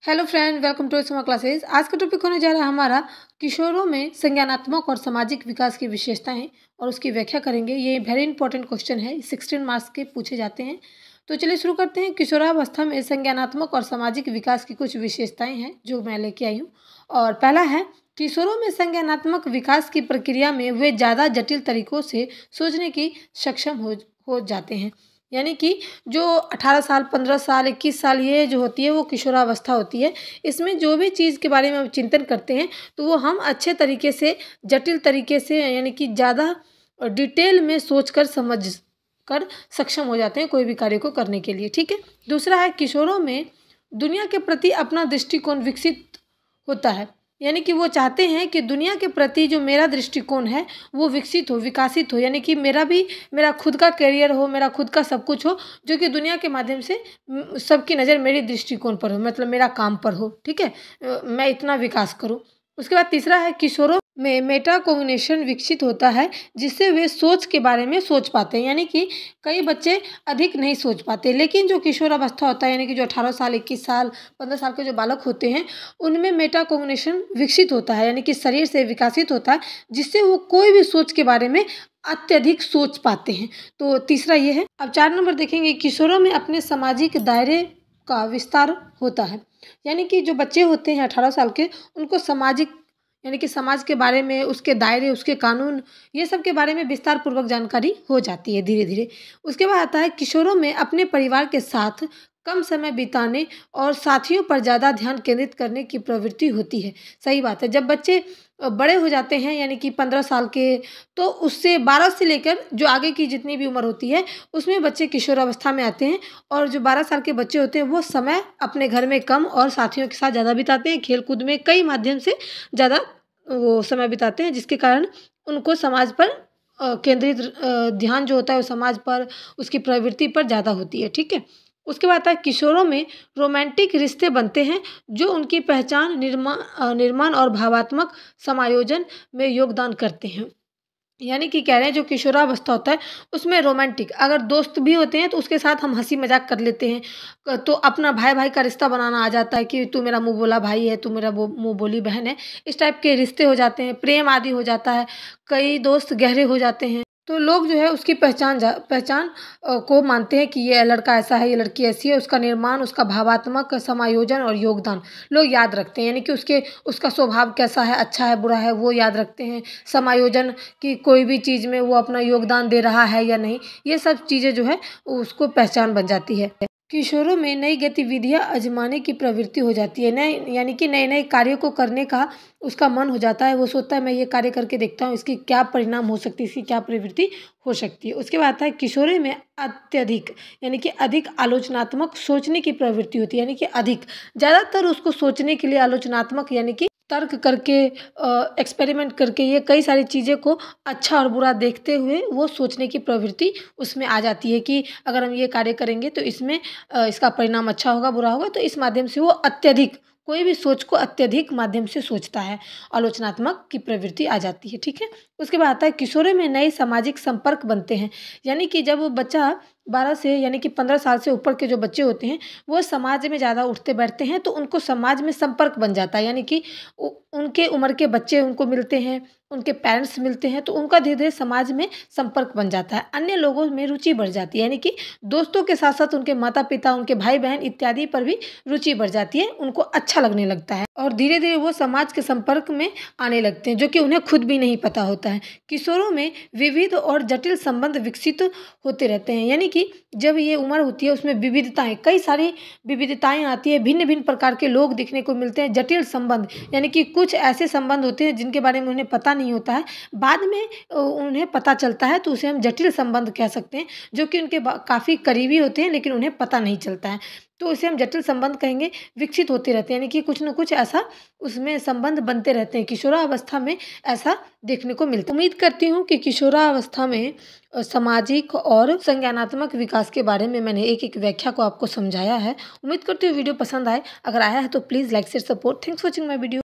Hello friend, welcome to smart classes. आज का topic होने जा रहा है हमारा किशोरों में संज्ञानात्मक और सामाजिक विकास की विशेषताएं और उसकी व्याख्या करेंगे। ये वेरी इंपॉर्टेंट क्वेश्चन है, 16 मार्क्स के पूछे जाते हैं। तो चलिए शुरू करते हैं। किशोरावस्था में संज्ञानात्मक और सामाजिक विकास की कुछ विशेषताएं हैं जो मैं लेके आई हूँ। और पहला है, किशोरों में संज्ञानात्मक विकास की प्रक्रिया में वे ज़्यादा जटिल तरीकों से सोचने की सक्षम हो जाते हैं। यानी कि जो 18 साल, 15 साल, 21 साल ये जो होती है वो किशोरावस्था होती है। इसमें जो भी चीज़ के बारे में हम चिंतन करते हैं तो वो हम अच्छे तरीके से, जटिल तरीके से, यानी कि ज़्यादा डिटेल में सोचकर, समझ कर सक्षम हो जाते हैं कोई भी कार्य को करने के लिए। ठीक है। दूसरा है, किशोरों में दुनिया के प्रति अपना दृष्टिकोण विकसित होता है। यानी कि वो चाहते हैं कि दुनिया के प्रति जो मेरा दृष्टिकोण है वो विकसित हो, विकासित हो। यानी कि मेरा खुद का करियर हो, मेरा खुद का सब कुछ हो, जो कि दुनिया के माध्यम से सबकी नज़र मेरे दृष्टिकोण पर हो, मतलब मेरा काम पर हो। ठीक है। मैं इतना विकास करूं। उसके बाद तीसरा है, किशोरों में मेटाकोग्निशन विकसित होता है जिससे वे सोच के बारे में सोच पाते हैं। यानी कि कई बच्चे अधिक नहीं सोच पाते, लेकिन जो किशोरावस्था होता है, यानी कि जो 18 साल, 21 साल, 15 साल के जो बालक होते हैं उनमें मेटाकोग्निशन विकसित होता है, यानी कि शरीर से विकसित होता है, जिससे वो कोई भी सोच के बारे में अत्यधिक सोच पाते हैं। तो तीसरा ये है। अब 4 नंबर देखेंगे, किशोरों में अपने सामाजिक दायरे का विस्तार होता है। यानी कि जो बच्चे होते हैं 18 साल के, उनको सामाजिक, यानी कि समाज के बारे में, उसके दायरे, उसके कानून, ये सब के बारे में विस्तार पूर्वक जानकारी हो जाती है धीरे धीरे। उसके बाद आता है, किशोरों में अपने परिवार के साथ कम समय बिताने और साथियों पर ज़्यादा ध्यान केंद्रित करने की प्रवृत्ति होती है। सही बात है। जब बच्चे बड़े हो जाते हैं, यानी कि 15 साल के, तो उससे 12 से लेकर जो आगे की जितनी भी उम्र होती है उसमें बच्चे किशोरावस्था में आते हैं। और जो 12 साल के बच्चे होते हैं वो समय अपने घर में कम और साथियों के साथ ज़्यादा बिताते हैं, खेल कूद में कई माध्यम से ज़्यादा वो समय बिताते हैं, जिसके कारण उनको समाज पर केंद्रित ध्यान जो होता है वो समाज पर, उसकी प्रवृत्ति पर ज़्यादा होती है। ठीक है। उसके बाद आता है, किशोरों में रोमांटिक रिश्ते बनते हैं जो उनकी पहचान, निर्माण और भावात्मक समायोजन में योगदान करते हैं। यानी कि कह रहे हैं जो किशोरावस्था होता है उसमें रोमांटिक, अगर दोस्त भी होते हैं तो उसके साथ हम हंसी मजाक कर लेते हैं, तो अपना भाई भाई का रिश्ता बनाना आ जाता है कि तू मेरा मुंह बोला भाई है, तू मेरा मुंह बोली बहन है। इस टाइप के रिश्ते हो जाते हैं, प्रेम आदि हो जाता है, कई दोस्त गहरे हो जाते हैं। तो लोग जो है उसकी पहचान को मानते हैं कि ये लड़का ऐसा है, ये लड़की ऐसी है। उसका निर्माण, उसका भावात्मक समायोजन और योगदान लोग याद रखते हैं, यानी कि उसका स्वभाव कैसा है, अच्छा है, बुरा है, वो याद रखते हैं। समायोजन कि कोई भी चीज़ में वो अपना योगदान दे रहा है या नहीं, ये सब चीज़ें जो है उसको पहचान बन जाती है। किशोरों में नई गतिविधियां आजमाने की प्रवृत्ति हो जाती है, नए, यानी कि नए नए कार्यों को करने का उसका मन हो जाता है। वो सोचता है मैं ये कार्य करके देखता हूँ, इसकी क्या परिणाम हो सकती है, इसकी क्या प्रवृत्ति हो सकती है। उसके बाद आता है, किशोरों में अत्यधिक, यानी कि अधिक आलोचनात्मक सोचने की प्रवृत्ति होती है। यानी कि अधिक, ज़्यादातर उसको सोचने के लिए आलोचनात्मक, यानी कि तर्क करके, एक्सपेरिमेंट करके, ये कई सारी चीज़ें को अच्छा और बुरा देखते हुए वो सोचने की प्रवृत्ति उसमें आ जाती है कि अगर हम ये कार्य करेंगे तो इसमें इसका परिणाम अच्छा होगा, बुरा होगा। तो इस माध्यम से वो अत्यधिक, कोई भी सोच को अत्यधिक माध्यम से सोचता है, आलोचनात्मक की प्रवृत्ति आ जाती है। ठीक है। उसके बाद आता है, किशोरों में नए सामाजिक संपर्क बनते हैं। यानी कि जब वो बच्चा 12 से, यानी कि 15 साल से ऊपर के जो बच्चे होते हैं वो समाज में ज़्यादा उठते बैठते हैं, तो उनको समाज में संपर्क बन जाता है। यानी कि उनके उम्र के बच्चे उनको मिलते हैं, उनके पेरेंट्स मिलते हैं, तो उनका धीरे धीरे समाज में संपर्क बन जाता है, अन्य लोगों में रुचि बढ़ जाती है। यानी कि दोस्तों के साथ साथ उनके माता पिता, उनके भाई बहन इत्यादि पर भी रुचि बढ़ जाती है, उनको अच्छा लगने लगता है और धीरे धीरे वो समाज के संपर्क में आने लगते हैं, जो कि उन्हें खुद भी नहीं पता होता है। किशोरों में विविध और जटिल संबंध विकसित होते रहते हैं। यानी कि जब ये उम्र होती है उसमें विविधताएं, कई सारी विविधताएं आती है, भिन्न भिन्न प्रकार के लोग दिखने को मिलते हैं। जटिल संबंध, यानी कि कुछ ऐसे संबंध होते हैं जिनके बारे में उन्हें पता नहीं होता है, बाद में उन्हें पता चलता है, तो उसे हम जटिल संबंध कह सकते हैं, जो कि उनके काफ़ी करीबी होते हैं लेकिन उन्हें पता नहीं चलता है, तो उसे हम जटिल संबंध कहेंगे। विकसित होते रहते हैं, यानी कि कुछ न कुछ ऐसा उसमें संबंध बनते रहते हैं। किशोरावस्था में ऐसा देखने को मिलता है। उम्मीद करती हूँ कि किशोरावस्था में सामाजिक और संज्ञानात्मक विकास के बारे में मैंने एक एक व्याख्या को आपको समझाया है। उम्मीद करती हूँ वीडियो पसंद आए। अगर आया है तो please like share support. Thanks for watching my video.